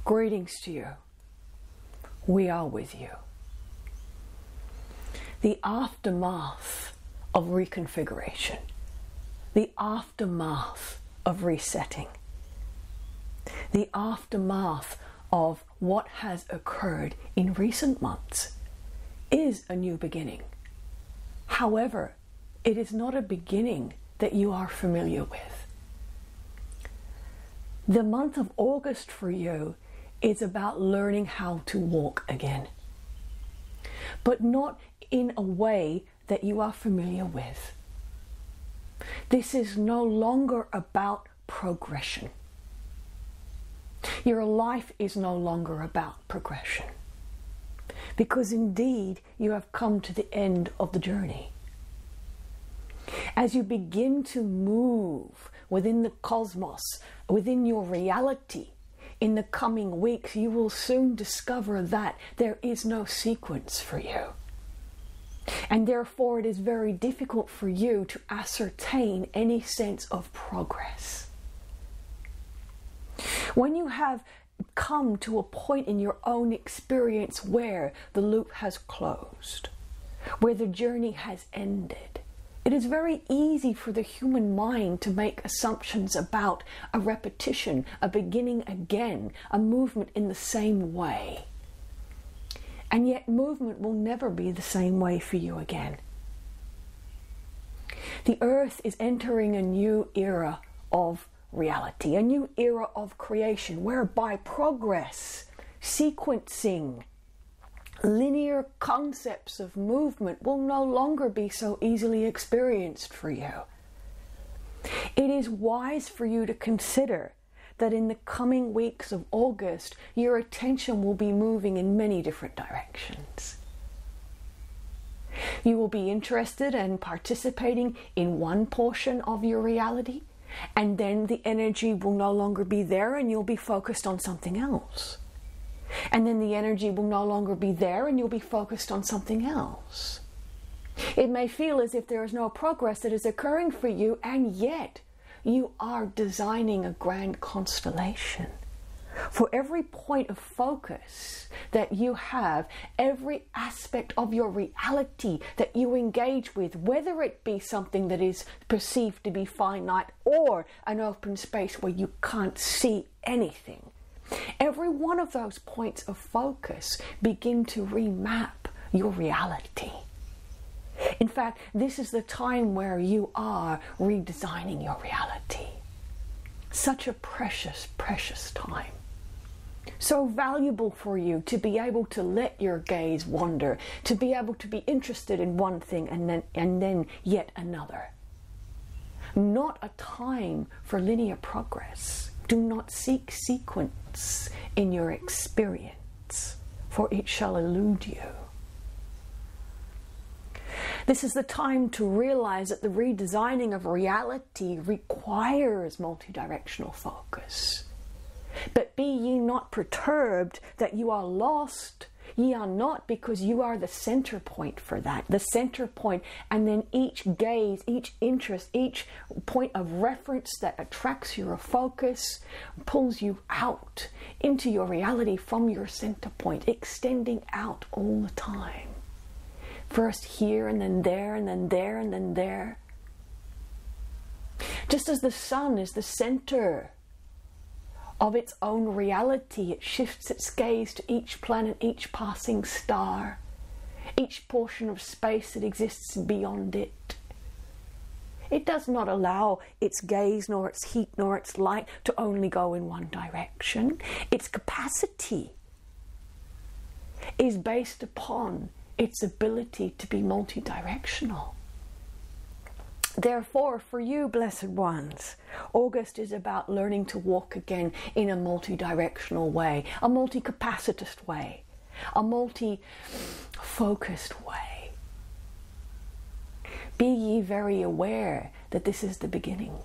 Greetings to you. We are with you. The aftermath of reconfiguration, the aftermath of resetting, the aftermath of what has occurred in recent months is a new beginning. However, it is not a beginning that you are familiar with. The month of August for you is about learning how to walk again, but not in a way that you are familiar with. This is no longer about progression. Your life is no longer about progression, because indeed you have come to the end of the journey. As you begin to move within the cosmos, within your reality, in the coming weeks, you will soon discover that there is no sequence for you. And therefore, it is very difficult for you to ascertain any sense of progress. When you have come to a point in your own experience where the loop has closed, where the journey has ended, it is very easy for the human mind to make assumptions about a repetition, a beginning again, a movement in the same way. And yet movement will never be the same way for you again. The earth is entering a new era of reality, a new era of creation, whereby progress, sequencing, linear concepts of movement will no longer be so easily experienced for you. It is wise for you to consider that in the coming weeks of August, your attention will be moving in many different directions. You will be interested and participating in one portion of your reality, and then the energy will no longer be there and you'll be focused on something else. And then the energy will no longer be there and you'll be focused on something else. It may feel as if there is no progress that is occurring for you, and yet you are designing a grand constellation. For every point of focus that you have, every aspect of your reality that you engage with, whether it be something that is perceived to be finite or an open space where you can't see anything, every one of those points of focus begin to remap your reality. In fact, this is the time where you are redesigning your reality. Such a precious, precious time. So valuable for you to be able to let your gaze wander, to be able to be interested in one thing and then yet another. Not a time for linear progress. Do not seek sequence in your experience, for it shall elude you. This is the time to realize that the redesigning of reality requires multidirectional focus. But be ye not perturbed that you are lost. Ye are not, because you are the center point for that. The center point, and then each gaze, each interest, each point of reference that attracts your focus pulls you out into your reality from your center point, extending out all the time. First here, and then there, and then there, and then there. Just as the sun is the center of its own reality, it shifts its gaze to each planet, each passing star, each portion of space that exists beyond it. It does not allow its gaze, nor its heat, nor its light to only go in one direction. Its capacity is based upon its ability to be multidirectional. Therefore, for you, blessed ones, August is about learning to walk again in a multidirectional way, a multicapacitous way, a multi-focused way. Be ye very aware that this is the beginning.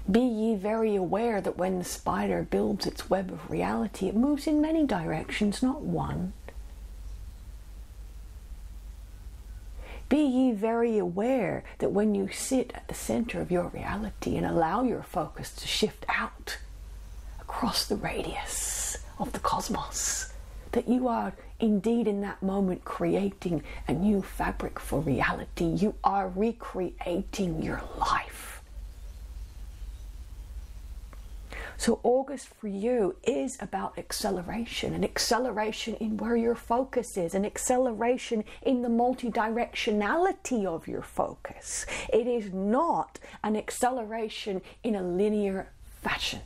Be ye very aware that when the spider builds its web of reality, it moves in many directions, not one. Be ye very aware that when you sit at the center of your reality and allow your focus to shift out across the radius of the cosmos, that you are indeed in that moment creating a new fabric for reality. You are recreating your life. So August for you is about acceleration, an acceleration in where your focus is, an acceleration in the multidirectionality of your focus. It is not an acceleration in a linear fashion.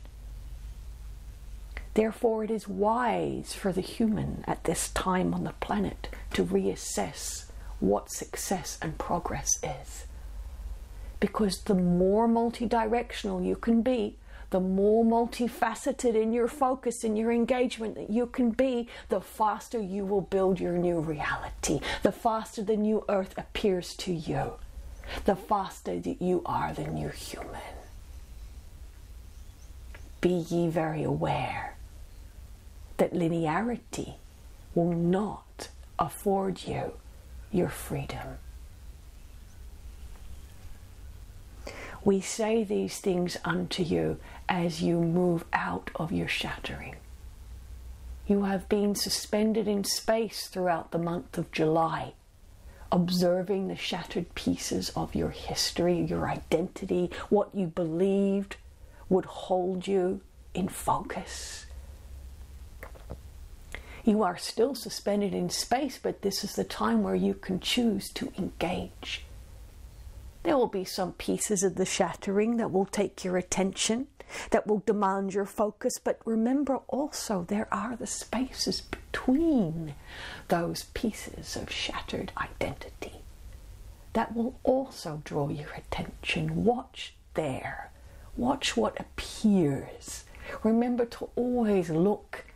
Therefore, it is wise for the human at this time on the planet to reassess what success and progress is. Because the more multidirectional you can be, the more multifaceted in your focus and your engagement that you can be, the faster you will build your new reality, the faster the new earth appears to you, the faster that you are the new human. Be ye very aware that linearity will not afford you your freedom. We say these things unto you as you move out of your shattering. You have been suspended in space throughout the month of July, observing the shattered pieces of your history, your identity, what you believed would hold you in focus. You are still suspended in space, but this is the time where you can choose to engage. There will be some pieces of the shattering that will take your attention, that will demand your focus, but remember also there are the spaces between those pieces of shattered identity that will also draw your attention. Watch there. Watch what appears. Remember to always look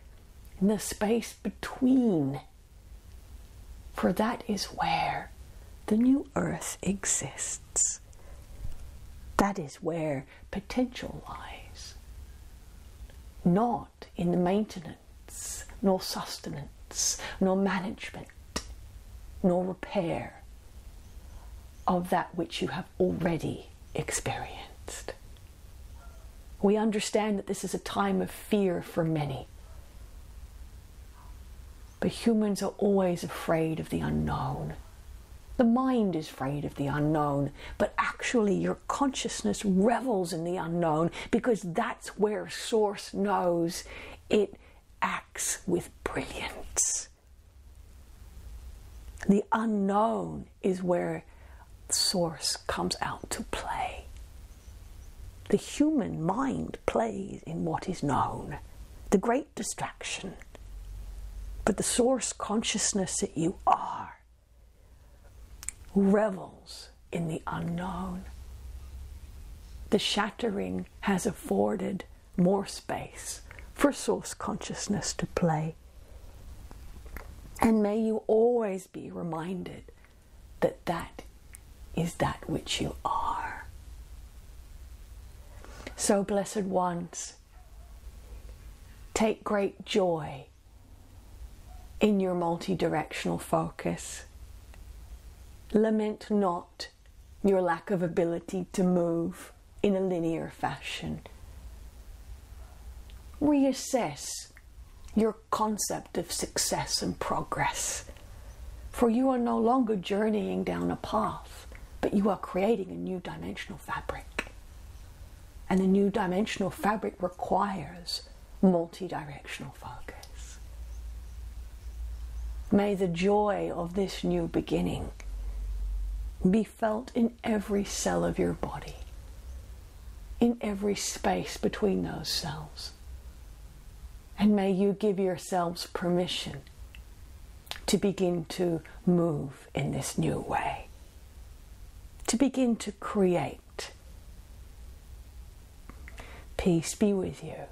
in the space between, for that is where the new earth exists. That is where potential lies. Not in the maintenance, nor sustenance, nor management, nor repair of that which you have already experienced. We understand that this is a time of fear for many. But humans are always afraid of the unknown. The mind is afraid of the unknown, but actually your consciousness revels in the unknown because that's where Source knows it acts with brilliance. The unknown is where Source comes out to play. The human mind plays in what is known, the great distraction. But the Source consciousness that you are revels in the unknown. The shattering has afforded more space for Source consciousness to play. And may you always be reminded that that is that which you are. So, blessed ones, take great joy in your multidirectional focus. Lament not your lack of ability to move in a linear fashion. Reassess your concept of success and progress, for you are no longer journeying down a path, but you are creating a new dimensional fabric. And the new dimensional fabric requires multidirectional focus. May the joy of this new beginning be felt in every cell of your body, in every space between those cells. And may you give yourselves permission to begin to move in this new way, to begin to create. Peace be with you.